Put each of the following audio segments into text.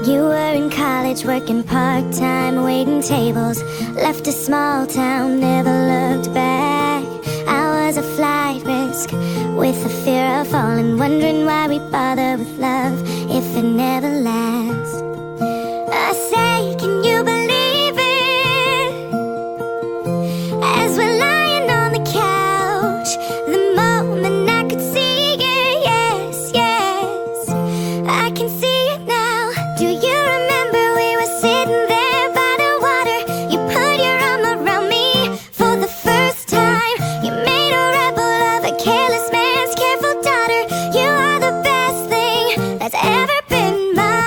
You were in college working part-time, waiting tables. Left a small town, never looked back. I was a flight risk with the fear of falling, wondering why we bother with love if it never lasts. I say, can you believe it? As we're lying on the couch, the moment I could see it, yes, yes, I can see it now. Do you remember we were sitting there by the water? You put your arm around me for the first time. You made a rebel of a careless man's careful daughter. You are the best thing that's ever been mine.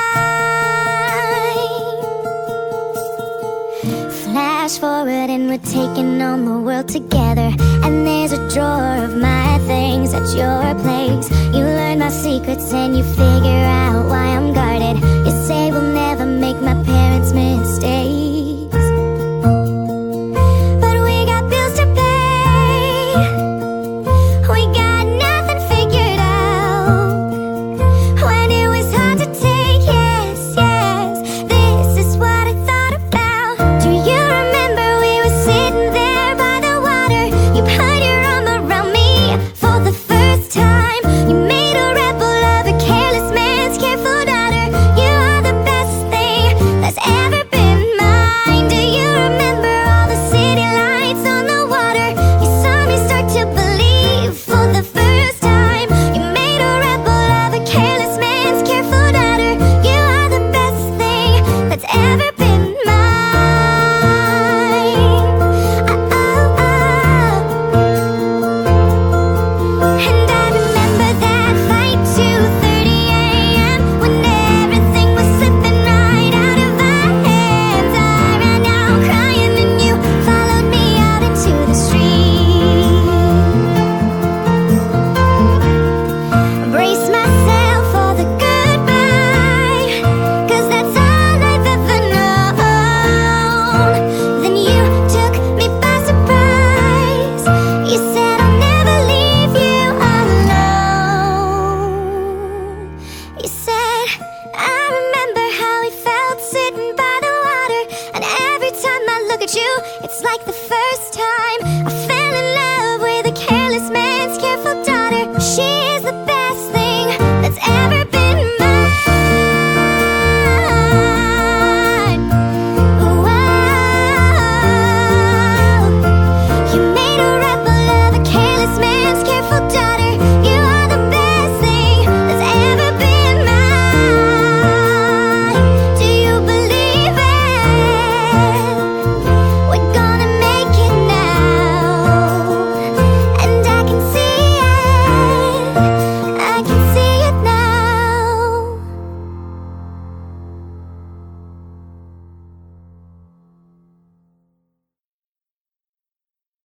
Flash forward and we're taking on the world together. And there's a drawer of my things at your place. You learn my secrets and you figure out